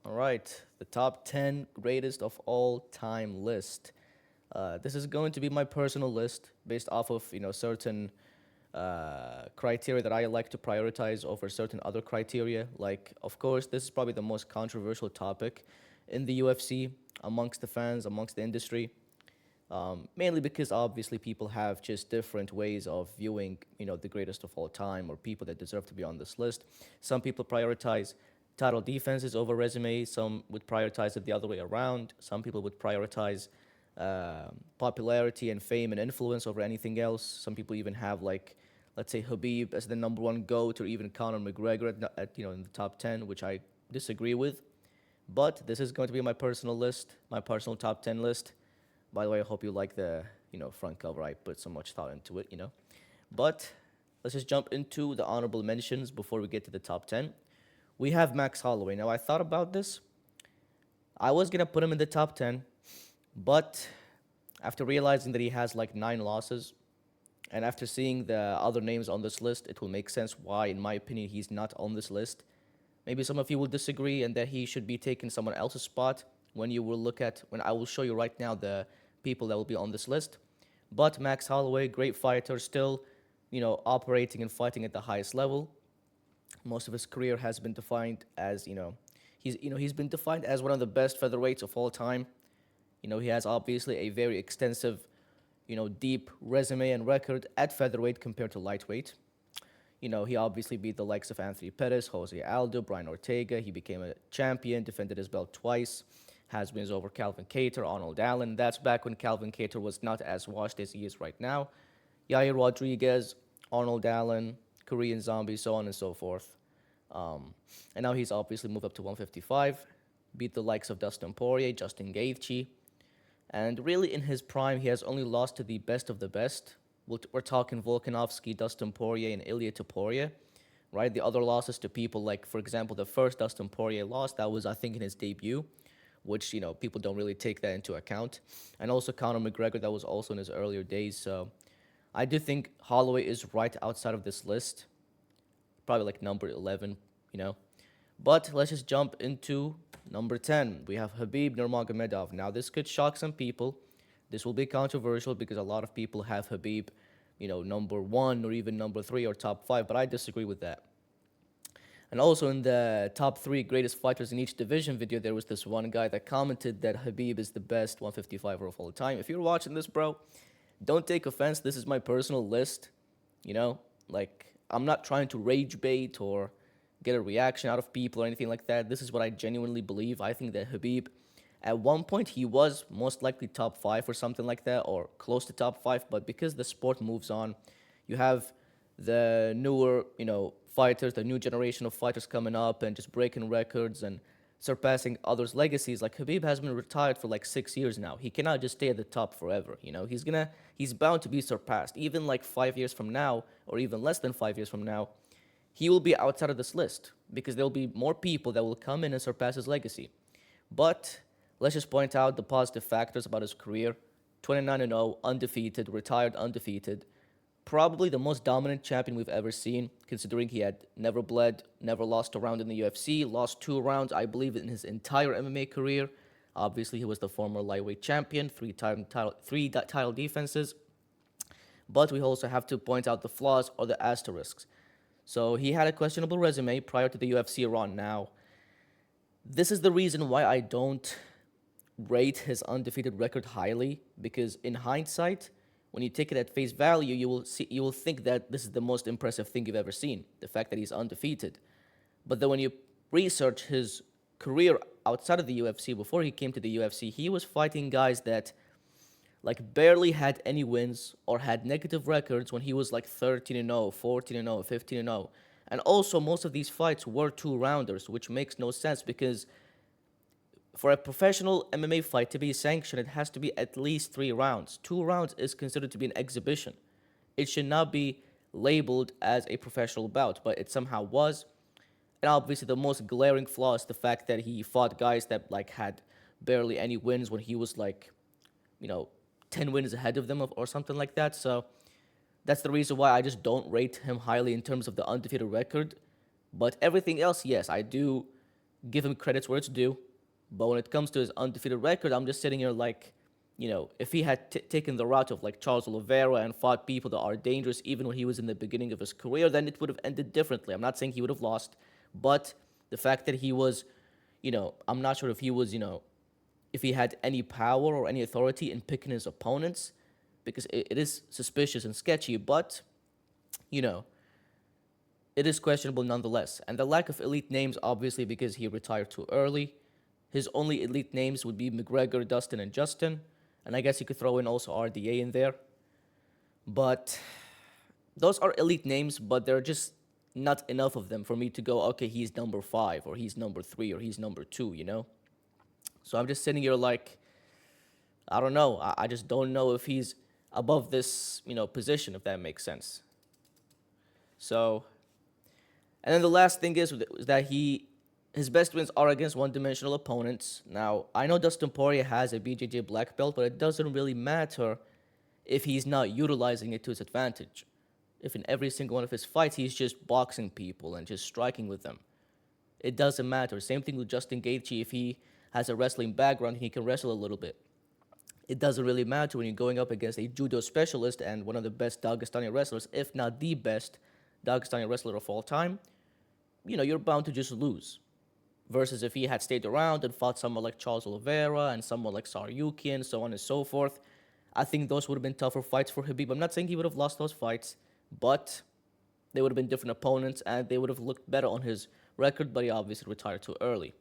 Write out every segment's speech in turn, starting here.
All right, the top 10 greatest of all time list. This is going to be my personal list based off of certain criteria that I like to prioritize over certain other criteria. Like, of course, this is probably the most controversial topic in the UFC amongst the fans, amongst the industry. Mainly because obviously people have just different ways of viewing, the greatest of all time or people that deserve to be on this list. Some people prioritize title defenses over resumes. Some would prioritize it the other way around. Some people would prioritize popularity and fame and influence over anything else. Some people even have like, let's say Habib as the number one goat, or even Conor McGregor in the top 10, which I disagree with. But this is going to be my personal list, my personal top 10 list. By the way, I hope you like the front cover. I put so much thought into it. But let's just jump into the honorable mentions before we get to the top 10. We have Max Holloway. Now I thought about this. I was gonna put him in the top 10, but after realizing that he has like 9 losses, and after seeing the other names on this list, it will make sense why, in my opinion, he's not on this list. Maybe some of you will disagree and that he should be taking someone else's spot when I will show you right now the people that will be on this list. But Max Holloway, great fighter, still, operating and fighting at the highest level. Most of his career has been defined as, he's been defined as one of the best featherweights of all time. He has obviously a very extensive, deep resume and record at featherweight compared to lightweight. He obviously beat the likes of Anthony Pettis, Jose Aldo, Brian Ortega. He became a champion, defended his belt twice, has wins over Calvin Kattar, Arnold Allen. That's back when Calvin Kattar was not as washed as he is right now. Yair Rodriguez, Arnold Allen, Korean Zombie, so on and so forth. And now he's obviously moved up to 155, beat the likes of Dustin Poirier, Justin Gaethje. And really, in his prime, he has only lost to the best of the best. We're talking Volkanovski, Dustin Poirier, and Ilya Topuria, right? The other losses to people like, for example, the first Dustin Poirier loss, that was, I think, in his debut, which, people don't really take that into account. And also Conor McGregor, that was also in his earlier days. So I do think Holloway is right outside of this list, probably like number 11, you know. But let's just jump into number 10. We have Habib Nurmagomedov. Now, this could shock some people. This will be controversial because a lot of people have Habib, number 1 or even number 3 or top 5, but I disagree with that. And also in the top 3 greatest fighters in each division video, there was this one guy that commented that Habib is the best 155er of all time. If you're watching this, bro, don't take offense. This is my personal list. Like, I'm not trying to rage bait or get a reaction out of people or anything like that. This is what I genuinely believe. I think that Habib, at one point, he was most likely top 5 or something like that, or close to top 5. But because the sport moves on, you have the newer, fighters, the new generation of fighters coming up and just breaking records and surpassing others' legacies. Like Habib has been retired for like 6 years now. He cannot just stay at the top forever. He's bound to be surpassed. Even like 5 years from now, or even less than 5 years from now, he will be outside of this list because there will be more people that will come in and surpass his legacy. But let's just point out the positive factors about his career. 29-0, undefeated, retired undefeated. Probably the most dominant champion we've ever seen, considering he had never bled, never lost a round in the UFC, lost 2 rounds, I believe, in his entire MMA career. Obviously, he was the former lightweight champion, three title defenses. But we also have to point out the flaws or the asterisks. So he had a questionable resume prior to the UFC run. Now, this is the reason why I don't rate his undefeated record highly, because in hindsight, when you take it at face value, you will think that this is the most impressive thing you've ever seen, the fact that he's undefeated. But then when you research his career outside of the UFC, before he came to the UFC, he was fighting guys that like barely had any wins or had negative records when he was like 13-0, 14-0, 15-0. And also most of these fights were 2-rounders, which makes no sense because for a professional MMA fight to be sanctioned, it has to be at least 3 rounds. 2 rounds is considered to be an exhibition. It should not be labeled as a professional bout, but it somehow was. And obviously the most glaring flaw is the fact that he fought guys that like had barely any wins when he was like, 10 wins ahead of them or something like that. So that's the reason why I just don't rate him highly in terms of the undefeated record. But everything else, yes, I do give him credits where it's due. But when it comes to his undefeated record, I'm just sitting here like, if he had taken the route of like Charles Oliveira and fought people that are dangerous even when he was in the beginning of his career, then it would have ended differently. I'm not saying he would have lost, but the fact that he was, I'm not sure if he was, if he had any power or any authority in picking his opponents, because it is suspicious and sketchy, but, you know, it is questionable nonetheless. And the lack of elite names, obviously, because he retired too early. His only elite names would be McGregor, Dustin, and Justin. And I guess you could throw in also RDA in there. But those are elite names, but there are just not enough of them for me to go, okay, he's number 5, or he's number 3, or he's number 2. So I'm just sitting here like, I don't know. I just don't know if he's above this, position, if that makes sense. So, and then the last thing is that his best wins are against one-dimensional opponents. Now, I know Dustin Poirier has a BJJ black belt, but it doesn't really matter if he's not utilizing it to his advantage. If in every single one of his fights he's just boxing people and just striking with them. It doesn't matter. Same thing with Justin Gaethje. If he has a wrestling background, he can wrestle a little bit. It doesn't really matter when you're going up against a judo specialist and one of the best Dagestani wrestlers, if not the best Dagestani wrestler of all time. You're bound to just lose. Versus if he had stayed around and fought someone like Charles Oliveira and someone like Saryukin, so on and so forth, I think those would have been tougher fights for Khabib. I'm not saying he would have lost those fights, but they would have been different opponents and they would have looked better on his record, but he obviously retired too early.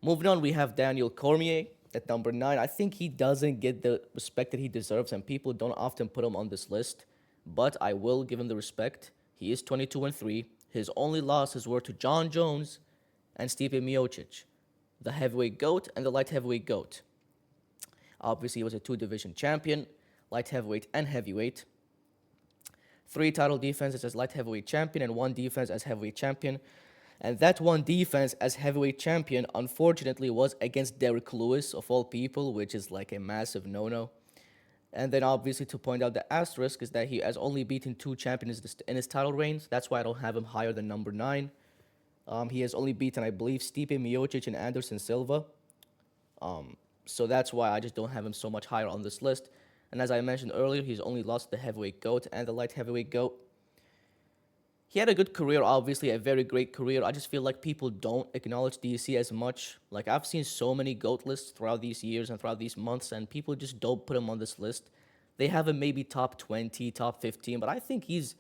Moving on, we have Daniel Cormier at number 9. I think he doesn't get the respect that he deserves, and people don't often put him on this list, but I will give him the respect. He is 22-3. His only losses were to John Jones and Stipe Miocic, the heavyweight GOAT and the light heavyweight GOAT. Obviously, he was a 2-division champion, light heavyweight and heavyweight. 3 title defenses as light heavyweight champion and 1 defense as heavyweight champion. And that 1 defense as heavyweight champion, unfortunately, was against Derrick Lewis, of all people, which is like a massive no-no. And then, obviously, to point out the asterisk is that he has only beaten 2 champions in his title reigns. That's why I don't have him higher than number 9. He has only beaten, I believe, Stipe Miocic and Anderson Silva. So that's why I just don't have him so much higher on this list. And as I mentioned earlier, he's only lost the heavyweight GOAT and the light heavyweight GOAT. He had a good career, obviously, a very great career. I just feel like people don't acknowledge DC as much. Like, I've seen so many GOAT lists throughout these years and throughout these months, and people just don't put him on this list. They have him maybe top 20, top 15, but I think he's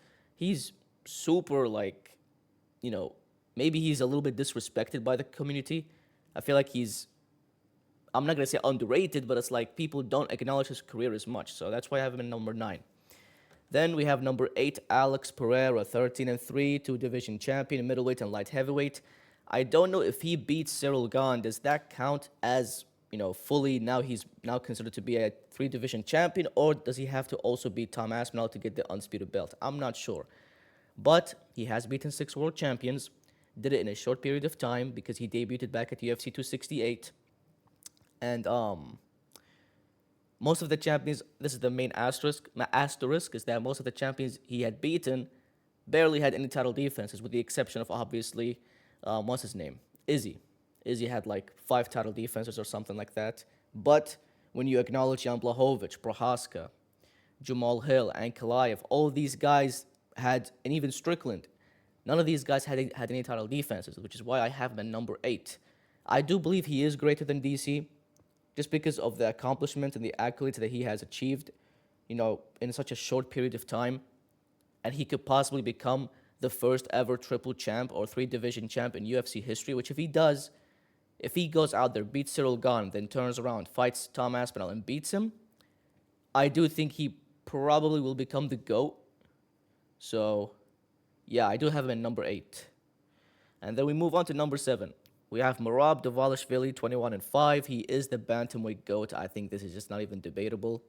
super, like, maybe he's a little bit disrespected by the community. I feel like I'm not going to say underrated, but it's like people don't acknowledge his career as much. So that's why I have him in number 9. Then we have number 8, Alex Pereira, 13-3, 2-division champion, middleweight and light heavyweight. I don't know if he beats Cyril Gane. Does that count as, fully he's now considered to be a 3-division champion, or does he have to also beat Tom Aspinall to get the undisputed belt? I'm not sure. But he has beaten 6 world champions, did it in a short period of time because he debuted back at UFC 268. And most of the champions, this is the main asterisk, is that most of the champions he had beaten barely had any title defenses, with the exception of, obviously, what's his name? Izzy. Izzy had like 5 title defenses or something like that. But when you acknowledge Jan Blachowicz, Prohaska, Jamal Hill, and Kalaev, all these guys had, and even Strickland, none of these guys had any title defenses, which is why I have him at number 8. I do believe he is greater than DC, just because of the accomplishments and the accolades that he has achieved, in such a short period of time. And he could possibly become the first ever triple champ or 3-division champ in UFC history, which if he does, if he goes out there, beats Cyril Gane, then turns around, fights Tom Aspinall and beats him, I do think he probably will become the GOAT. So, yeah, I do have him at number 8. And then we move on to number 7. We have Merab Dvalishvili, 21-5. He is the bantamweight GOAT. I think this is just not even debatable.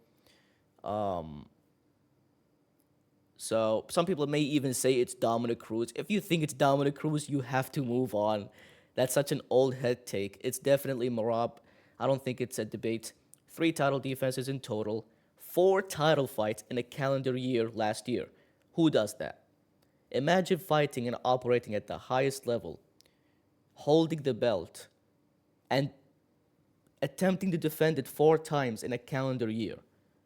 So some people may even say it's Dominic Cruz. If you think it's Dominic Cruz, you have to move on. That's such an old head take. It's definitely Merab. I don't think it's a debate. 3 title defenses in total. 4 title fights in a calendar year last year. Who does that? Imagine fighting and operating at the highest level, holding the belt and attempting to defend it 4 times in a calendar year.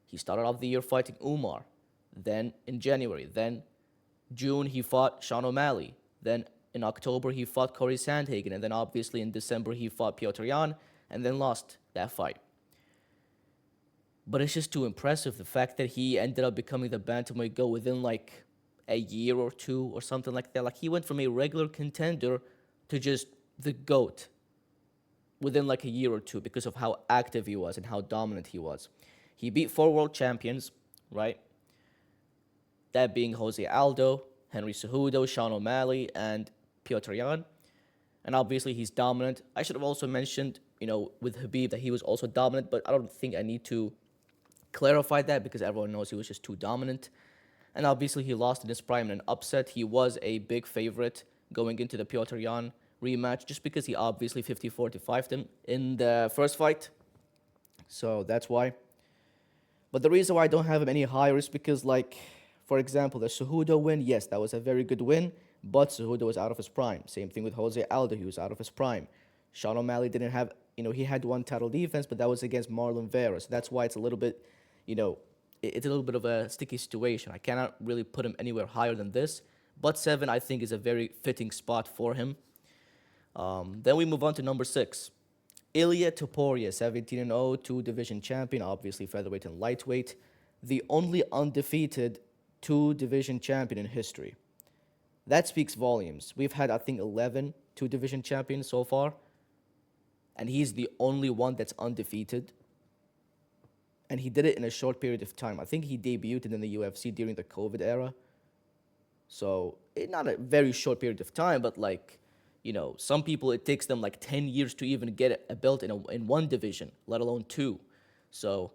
He started off the year fighting Umar. Then in January, then June he fought Sean O'Malley. Then in October he fought Corey Sandhagen, and then obviously in December he fought Piotr Jan, and then lost that fight. But it's just too impressive, the fact that he ended up becoming the bantamweight GOAT within like a year or two or something like that. Like he went from a regular contender to just the GOAT within like a year or two because of how active he was and how dominant he was. He beat 4 world champions, right? That being Jose Aldo, Henry Cejudo, Sean O'Malley, and Piotr Jan. And obviously he's dominant. I should have also mentioned, with Khabib that he was also dominant, but I don't think I need to clarify that because everyone knows he was just too dominant. And obviously he lost in his prime in an upset. He was a big favorite going into the Piotr Jan rematch just because he obviously 50-45'd him in the first fight. So that's why. But the reason why I don't have him any higher is because, like, for example, the Cejudo win, yes, that was a very good win, but Cejudo was out of his prime. Same thing with Jose Aldo, he was out of his prime. Sean O'Malley didn't have, he had one title defense, but that was against Marlon Vera. So that's why it's a little bit, it's a little bit of a sticky situation. I cannot really put him anywhere higher than this. But 7, I think, is a very fitting spot for him. Then we move on to number 6. Ilia Topuria, 17-0, 2-division champion, obviously featherweight and lightweight. The only undefeated 2-division champion in history. That speaks volumes. We've had, I think, 11 2-division champions so far. And he's the only one that's undefeated. And he did it in a short period of time. I think he debuted in the UFC during the COVID era. So, not a very short period of time, but like, some people, it takes them like 10 years to even get a belt in one division, let alone 2. So,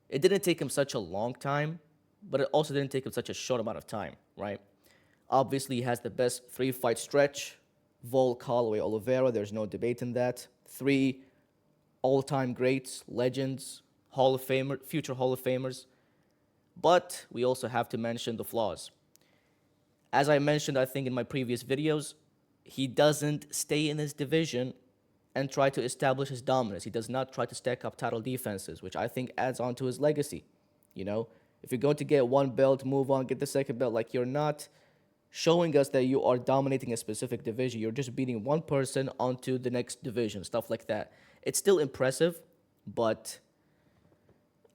it didn't take him such a long time, but it also didn't take him such a short amount of time, right? Obviously, he has the best 3-fight stretch. Volk, Holloway, Oliveira, there's no debate in that. 3 all-time greats, legends, Hall of Famer, future Hall of Famers. But we also have to mention the flaws. As I mentioned, I think, in my previous videos, he doesn't stay in his division and try to establish his dominance. He does not try to stack up title defenses, which I think adds on to his legacy. If you're going to get one belt, move on, get the second belt, like, you're not showing us that you are dominating a specific division. You're just beating one person onto the next division, stuff like that. It's still impressive, but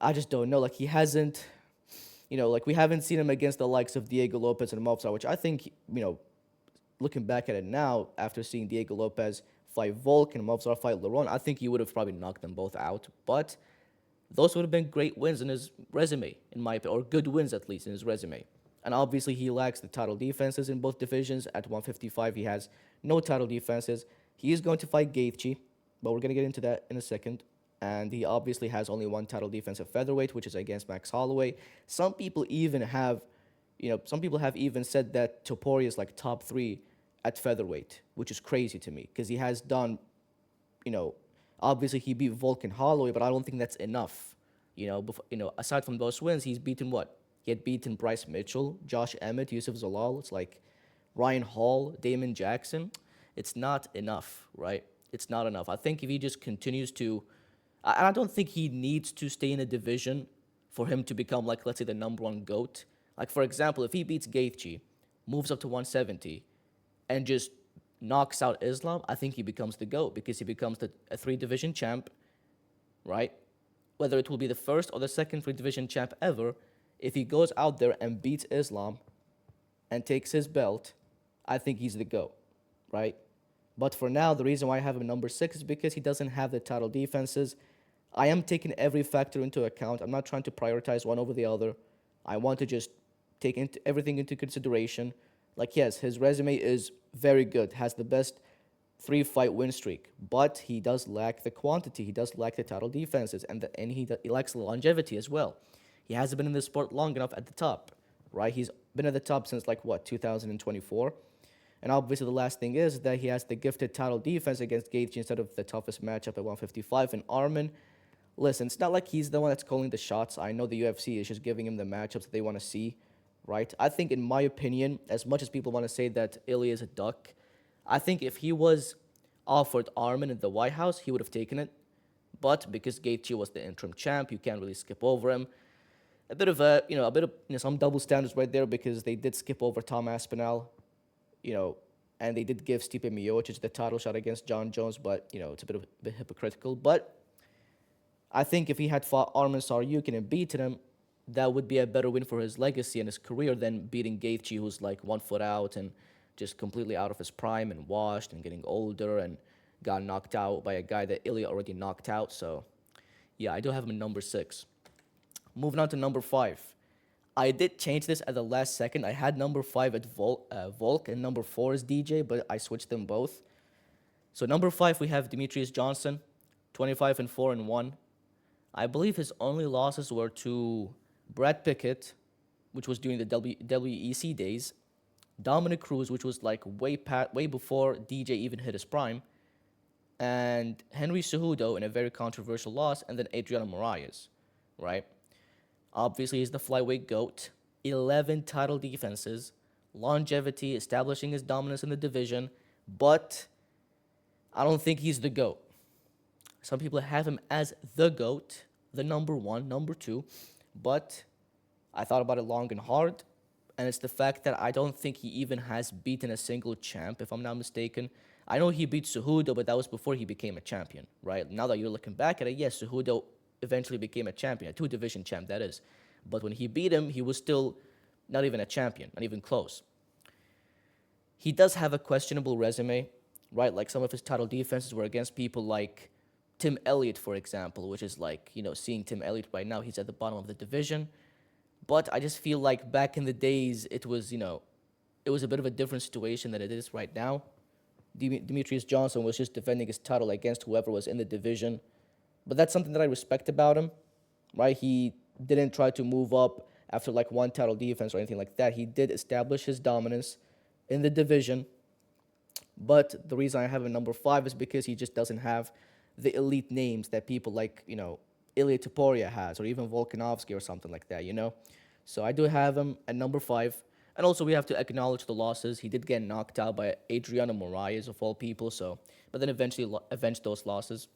I just don't know. Like, he hasn't, like, we haven't seen him against the likes of Diego Lopez and Movsar, which I think, looking back at it now, after seeing Diego Lopez fight Volk and Movsar fight Lerone, I think he would have probably knocked them both out. But those would have been great wins in his resume, in my opinion, or good wins at least in his resume. And obviously he lacks the title defenses in both divisions. At 155, he has no title defenses. He is going to fight Gaethje, but we're going to get into that in a second. And he obviously has only one title defense at featherweight, which is against Max Holloway. Some people have even said that Topuria is like top 3 at featherweight, which is crazy to me because he has done, obviously he beat Volk and Holloway, but I don't think that's enough. Aside from those wins, he's beaten what? He had beaten Bryce Mitchell, Josh Emmett, Yusuf Zalal. It's like Ryan Hall, Damon Jackson. It's not enough, right? It's not enough. I think if he just continues to, and I don't think he needs to stay in a division for him to become, like, let's say, the number 1 GOAT. Like, for example, if he beats Gaethje, moves up to 170, and just knocks out Islam, I think he becomes the GOAT because he becomes a 3-division champ, right? Whether it will be the first or the second 3-division champ ever, if he goes out there and beats Islam and takes his belt, I think he's the GOAT, right? But for now, the reason why I have him number 6 is because he doesn't have the title defenses. I am taking every factor into account. I'm not trying to prioritize one over the other. I want to just take everything into consideration. Like, yes, his resume is very good, has the best 3-fight win streak, but he does lack the quantity. He does lack the title defenses, and he lacks the longevity as well. He hasn't been in the sport long enough at the top, right? He's been at the top since, 2024? And obviously the last thing is that he has the gifted title defense against Gaethje instead of the toughest matchup at 155. And Arman, listen, it's not like he's the one that's calling the shots. I know the UFC is just giving him the matchups that they want to see, right? I think, in my opinion, as much as people want to say that Ilya is a duck, I think if he was offered Armin in the White House, he would have taken it. But because Gaethje was the interim champ, you can't really skip over him. A bit of some double standards right there because they did skip over Tom Aspinall, you know, and they did give Stipe Miocic the title shot against John Jones, but it's a bit hypocritical. But I think if he had fought Armin Saryukin and beaten him, that would be a better win for his legacy and his career than beating Gaethje, who's like 1 foot out and just completely out of his prime and washed and getting older and got knocked out by a guy that Ilya already knocked out. So, yeah, I do have him in number 6. Moving on to number 5. I did change this at the last second. I had number 5 at Volk and number 4 is DJ, but I switched them both. So number 5 we have Demetrius Johnson, 25-4-1. I believe his only losses were to Brad Pickett, which was during the WEC days, Dominic Cruz, which was like way before DJ even hit his prime, and Henry Cejudo in a very controversial loss, and then Adriano Moraes, right? Obviously, he's the flyweight GOAT, 11 title defenses, longevity, establishing his dominance in the division, but I don't think he's the GOAT. Some people have him as the GOAT, the number 1, number 2, but I thought about it long and hard, and it's the fact that I don't think he even has beaten a single champ, if I'm not mistaken. I know he beat Cejudo, but that was before he became a champion, right? Now that you're looking back at it, yes, Cejudo eventually became a champion, a 2-division champ, that is. But when he beat him, he was still not even a champion, not even close. He does have a questionable resume, right? Like some of his title defenses were against people like Tim Elliott, for example, which is like, seeing Tim Elliott right now, he's at the bottom of the division. But I just feel like back in the days, it was a bit of a different situation than it is right now. Demetrius Johnson was just defending his title against whoever was in the division. But that's something that I respect about him, right? He didn't try to move up after like one title defense or anything like that. He did establish his dominance in the division. But the reason I have him number 5 is because he just doesn't have the elite names that people like, Ilya Topuria has, or even Volkanovski or something like that, So I do have him at number 5. And also we have to acknowledge the losses. He did get knocked out by Adriano Moraes, of all people, but then eventually avenged those losses.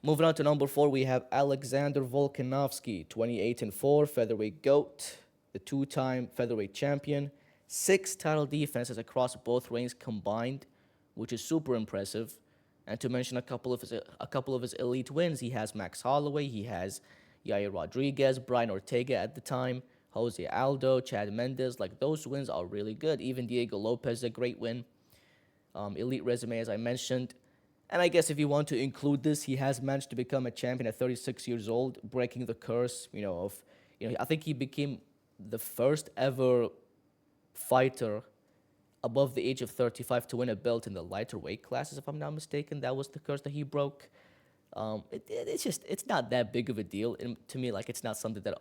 Moving on to number 4, we have Alexander Volkanovski, 28-4, featherweight GOAT, the 2-time featherweight champion, 6 title defenses across both reigns combined, which is super impressive. And to mention a couple of his elite wins, he has Max Holloway, he has Yair Rodriguez, Brian Ortega at the time, Jose Aldo, Chad Mendes. Like, those wins are really good. Even Diego Lopez is a great win. Elite resume, as I mentioned. And I guess if you want to include this, he has managed to become a champion at 36 years old, breaking the curse, I think he became the first ever fighter above the age of 35 to win a belt in the lighter weight classes, if I'm not mistaken. That was the curse that he broke. It's not that big of a deal. And to me, like, it's not something that,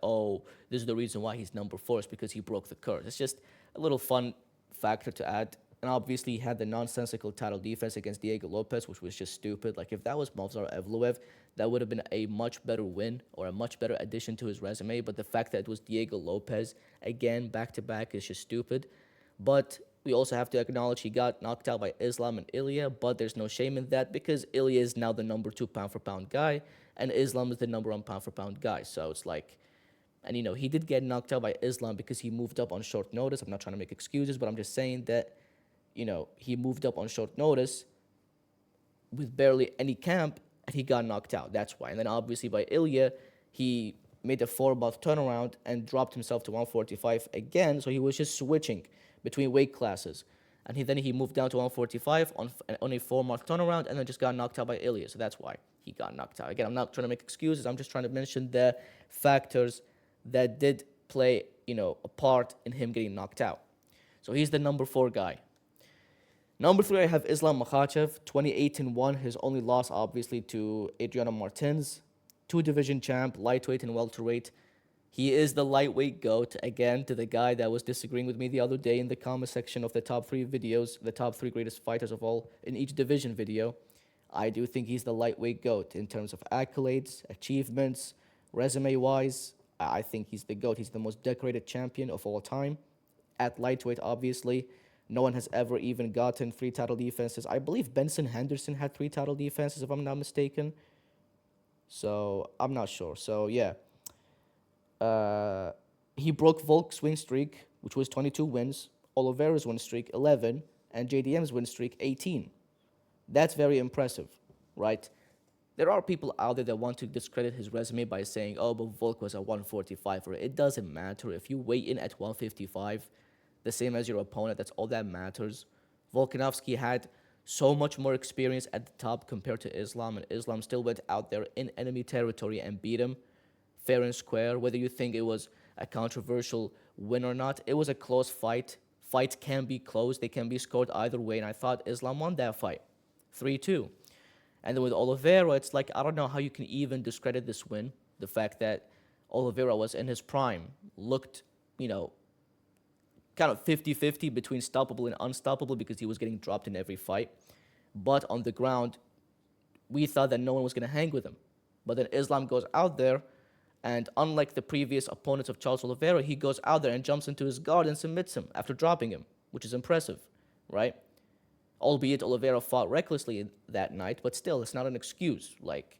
this is the reason why he's number 4, is because he broke the curse. It's just a little fun factor to add. And obviously, he had the nonsensical title defense against Diego Lopez, which was just stupid. Like, if that was Movsar Evloev, that would have been a much better win or a much better addition to his resume. But the fact that it was Diego Lopez, again, back-to-back, is just stupid. But we also have to acknowledge he got knocked out by Islam and Ilya, but there's no shame in that because Ilya is now the number 2 pound-for-pound guy, and Islam is the number 1 pound-for-pound guy. So it's like, and he did get knocked out by Islam because he moved up on short notice. I'm not trying to make excuses, but I'm just saying that, he moved up on short notice with barely any camp, and he got knocked out. That's why. And then obviously by Ilya, he made a 4-month turnaround and dropped himself to 145 again, so he was just switching between weight classes. And then he moved down to 145 on a 4-month turnaround and then just got knocked out by Ilya. So that's why he got knocked out. Again, I'm not trying to make excuses. I'm just trying to mention the factors that did play, a part in him getting knocked out. So he's the number 4 guy. Number 3, I have Islam Makhachev, 28-1. His only loss, obviously, to Adriano Martins, 2-division champ, lightweight and welterweight. He is the lightweight GOAT, again, to the guy that was disagreeing with me the other day in the comment section of the top 3 videos, the top 3 greatest fighters of all in each division video. I do think he's the lightweight GOAT in terms of accolades, achievements, resume-wise. I think he's the GOAT. He's the most decorated champion of all time. At lightweight, obviously. No one has ever even gotten 3 title defenses. I believe Benson Henderson had 3 title defenses, if I'm not mistaken. So I'm not sure. So yeah, uh, he broke Volk's win streak, which was 22 wins, Oliveira's win streak 11, and JDM's win streak 18. That's very impressive, right? There are people out there that want to discredit his resume by saying, "Oh, but Volk was a 145er." It doesn't matter if you weigh in at 155, the same as your opponent. That's all that matters. Volkanovski had so much more experience at the top compared to Islam, and Islam still went out there in enemy territory and beat him fair and square. Whether you think it was a controversial win or not, it was a close fight. Fights can be close, they can be scored either way, and I thought Islam won that fight 3-2. And then with Oliveira, it's like, I don't know how you can even discredit this win. The fact that Oliveira was in his prime, looked, kind of 50-50 between stoppable and unstoppable because he was getting dropped in every fight. But on the ground, we thought that no one was going to hang with him. But then Islam goes out there, and unlike the previous opponents of Charles Oliveira, he goes out there and jumps into his guard and submits him after dropping him, which is impressive, right? Albeit Oliveira fought recklessly that night, but still, it's not an excuse. Like,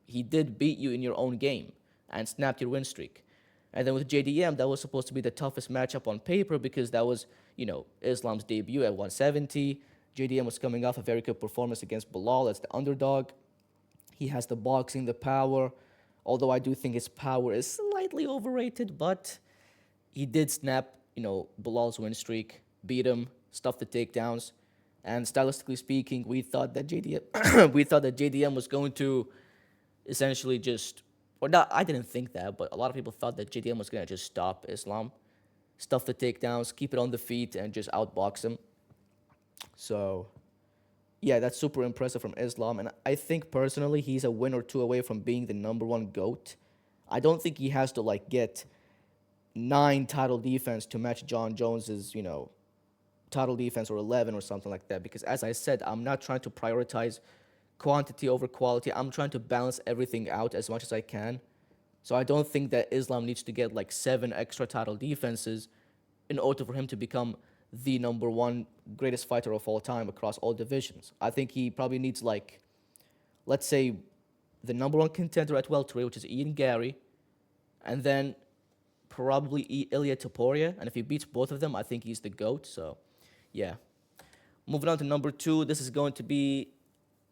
he did beat you in your own game and snapped your win streak. And then with JDM, that was supposed to be the toughest matchup on paper because that was, Islam's debut at 170. JDM was coming off a very good performance against Bilal as the underdog. He has the boxing, the power, although I do think his power is slightly overrated, but he did snap, Bilal's win streak, beat him, stuffed the takedowns. And stylistically speaking, we thought that JDM was going to essentially just, or not, I didn't think that, but a lot of people thought that JDM was going to just stop Islam, stuff the takedowns, keep it on the feet, and just outbox him. So, yeah, that's super impressive from Islam. And I think personally, he's a win or two away from being the #1 GOAT. I don't think he has to, get 9 title defense to match John Jones's, title defense or 11 or something like that. Because as I said, I'm not trying to prioritize quantity over quality. I'm trying to balance everything out as much as I can. So I don't think that Islam needs to get 7 extra title defenses in order for him to become the #1 greatest fighter of all time across all divisions. I think he probably needs let's say the #1 contender at welterweight, which is Ian Gary, and then probably Ilya Topuria. And if he beats both of them, I think he's the GOAT. So, yeah. Moving on to #2, this is going to be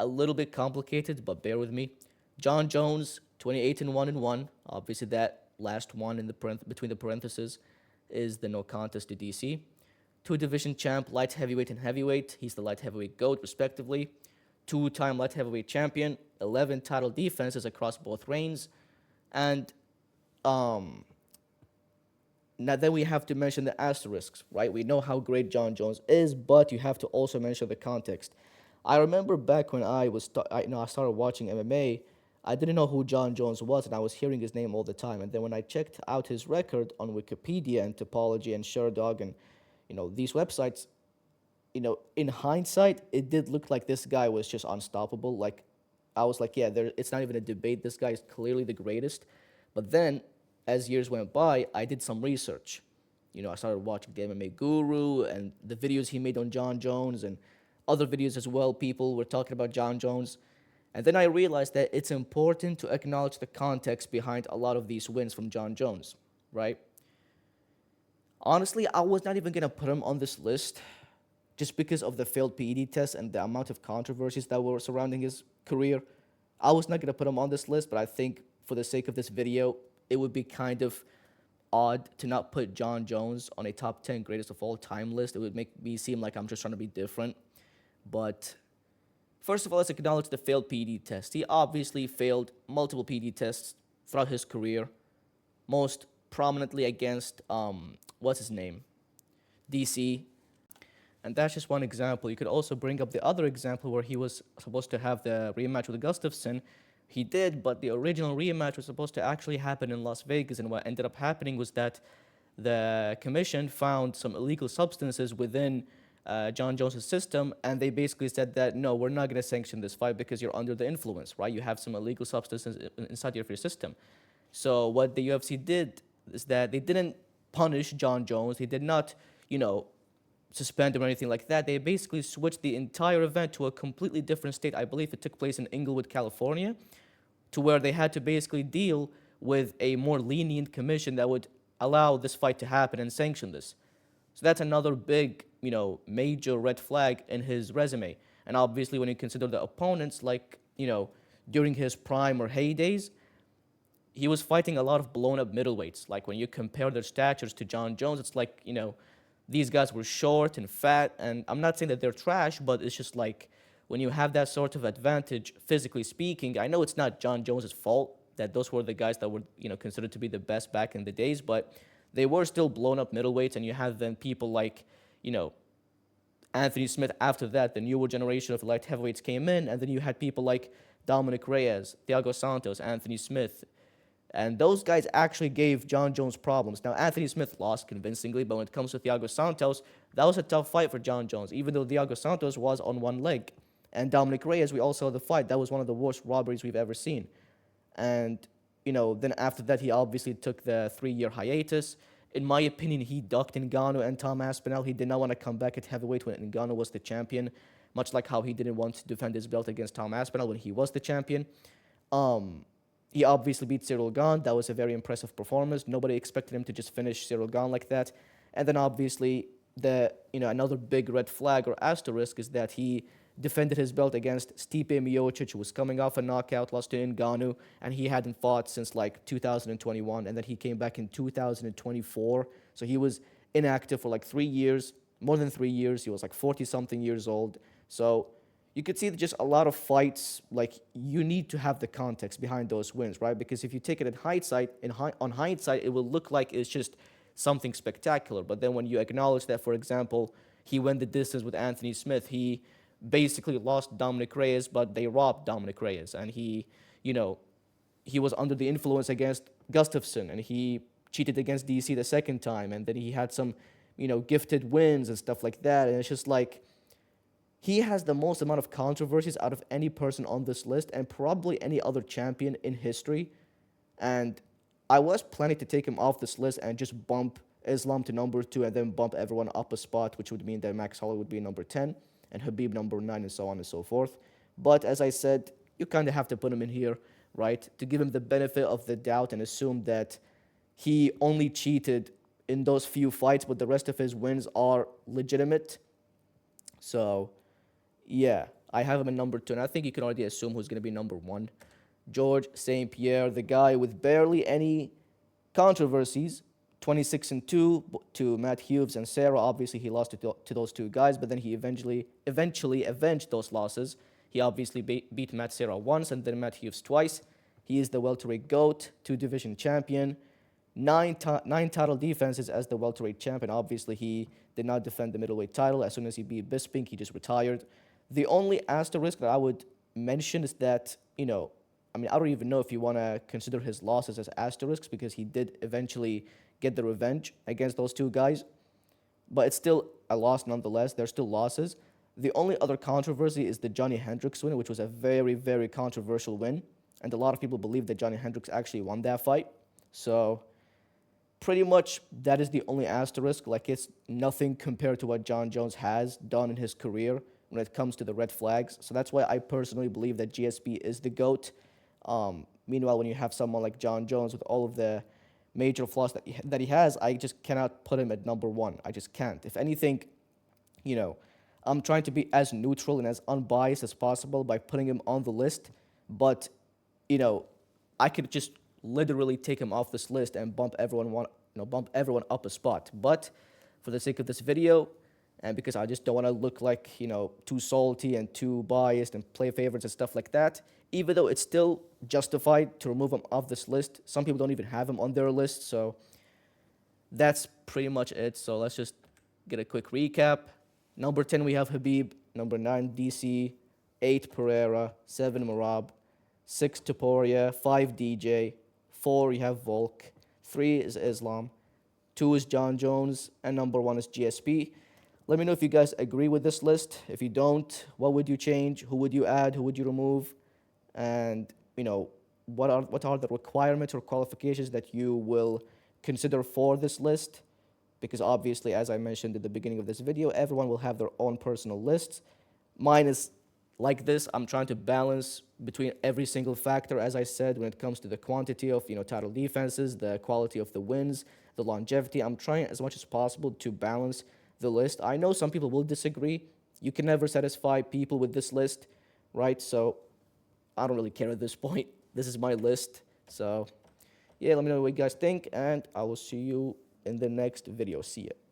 a little bit complicated, but bear with me. John Jones, 28-1-1. Obviously, that last one in between the parentheses is the no contest to DC. 2-division champ, light heavyweight and heavyweight. He's the light heavyweight GOAT, respectively. 2-time light heavyweight champion. 11 title defenses across both reigns. And now then we have to mention the asterisks, right? We know how great John Jones is, but you have to also mention the context. I remember back when I started watching MMA, I didn't know who John Jones was, and I was hearing his name all the time. And then when I checked out his record on Wikipedia and Topology and Sherdog and these websites, in hindsight, it did look like this guy was just unstoppable. I was like, yeah, it's not even a debate. This guy is clearly the greatest. But then, as years went by, I did some research. I started watching the MMA Guru and the videos he made on John Jones and other videos as well. People were talking about John Jones. And then I realized that it's important to acknowledge the context behind a lot of these wins from John Jones, right? Honestly, I was not even going to put him on this list just because of the failed PED test and the amount of controversies that were surrounding his career. I was not going to put him on this list, but I think for the sake of this video, it would be kind of odd to not put John Jones on a top 10 greatest of all time list. It would make me seem like I'm just trying to be different. But first of all, let's acknowledge the failed PED test. He obviously failed multiple PED tests throughout his career, most prominently against, what's his name? DC. And that's just one example. You could also bring up the other example where he was supposed to have the rematch with Gustafsson. He did, but the original rematch was supposed to actually happen in Las Vegas, and what ended up happening was that the commission found some illegal substances within John Jones' system, and they basically said that, no, we're not going to sanction this fight because you're under the influence, right? You have some illegal substances inside of your system. So what the UFC did is that they didn't punish John Jones. They did not, suspended or anything like that. They basically switched the entire event to a completely different state. I believe it took place in Inglewood, California, to where they had to basically deal with a more lenient commission that would allow this fight to happen and sanction this. So that's another big, major red flag in his resume. And obviously, when you consider the opponents, like, during his prime or heydays, he was fighting a lot of blown up middleweights. Like, when you compare their statures to John Jones, it's like, these guys were short and fat. And I'm not saying that they're trash, but it's just like, when you have that sort of advantage, physically speaking, I know it's not John Jones's fault that those were the guys that were, considered to be the best back in the days, but they were still blown up middleweights, and you have then people like, Anthony Smith after that, the newer generation of light heavyweights came in, and then you had people like Dominic Reyes, Thiago Santos, Anthony Smith, and those guys actually gave John Jones problems. Now, Anthony Smith lost convincingly, but when it comes to Thiago Santos, that was a tough fight for John Jones, even though Thiago Santos was on one leg. And Dominic Reyes, we all saw the fight. That was one of the worst robberies we've ever seen. And, then after that, he obviously took the 3-year hiatus. In my opinion, he ducked Ngannou and Tom Aspinall. He did not want to come back at heavyweight when Ngannou was the champion, much like how he didn't want to defend his belt against Tom Aspinall when he was the champion. He obviously beat Cyril Gane. That was a very impressive performance. Nobody expected him to just finish Cyril Gane like that. And then obviously, another big red flag or asterisk is that he defended his belt against Stipe Miocic, who was coming off a knockout, lost to Ngannou, and he hadn't fought since like 2021, and then he came back in 2024. So he was inactive for like 3 years, more than 3 years. He was like 40-something years old. So you could see that just a lot of fights, like, you need to have the context behind those wins, right? Because if you take it in hindsight, on hindsight, it will look like it's just something spectacular. But then when you acknowledge that, for example, he went the distance with Anthony Smith, he basically lost Dominic Reyes, but they robbed Dominic Reyes, and he was under the influence against Gustafsson, and he cheated against DC the second time, and then he had some, gifted wins and stuff like that, and it's just like, he has the most amount of controversies out of any person on this list, and probably any other champion in history, and I was planning to take him off this list and just bump Islam to number 2, and then bump everyone up a spot, which would mean that Max Holloway would be number 10, and Khabib number 9, and so on and so forth. But as I said, you kind of have to put him in here, right, to give him the benefit of the doubt and assume that he only cheated in those few fights, but the rest of his wins are legitimate. So, yeah, I have him in number 2, and I think you can already assume who's going to be number 1. George St. Pierre, the guy with barely any controversies, 26-2 to Matt Hughes and Sarah. Obviously, he lost to those two guys, but then he eventually avenged those losses. He obviously beat Matt Serra once and then Matt Hughes twice. He is the welterweight GOAT, 2-division champion, 9 title defenses as the welterweight champion. Obviously, he did not defend the middleweight title. As soon as he beat Bisping, he just retired. The only asterisk that I would mention is that, I don't even know if you want to consider his losses as asterisks, because he did eventually get the revenge against those two guys, but it's still a loss nonetheless. They're still losses. The only other controversy is the Johnny Hendricks win, which was a very, very controversial win, and a lot of people believe that Johnny Hendricks actually won that fight. So pretty much that is the only asterisk. Like, it's nothing compared to what John Jones has done in his career when it comes to the red flags. So that's why I personally believe that GSP is the GOAT. Meanwhile, when you have someone like John Jones with all of the major flaws that he has, I just cannot put him at number 1. I just can't. If anything, I'm trying to be as neutral and as unbiased as possible by putting him on the list. But, I could just literally take him off this list and bump everyone up a spot. But for the sake of this video, and because I just don't want to look like, too salty and too biased and play favorites and stuff like that, even though it's still justified to remove him off this list, some people don't even have him on their list, so that's pretty much it. So let's just get a quick recap. Number 10, we have Khabib. Number 9, DC. 8, Pereira. 7, Merab. 6, Topuria. 5, DJ. 4, you have Volk. 3 is Islam. 2 is John Jones. And number 1 is GSP. Let me know if you guys agree with this list. If you don't, what would you change? Who would you add? Who would you remove? And, what are the requirements or qualifications that you will consider for this list? because obviously, as I mentioned at the beginning of this video, everyone will have their own personal lists. Mine is like this. I'm trying to balance between every single factor, as I said, when it comes to the quantity of title defenses, the quality of the wins, the longevity. I'm trying as much as possible to balance the list. I know some people will disagree. You can never satisfy people with this list, right? So I don't really care at this point. This is my list. So yeah, let me know what you guys think, and I will see you in the next video. See ya.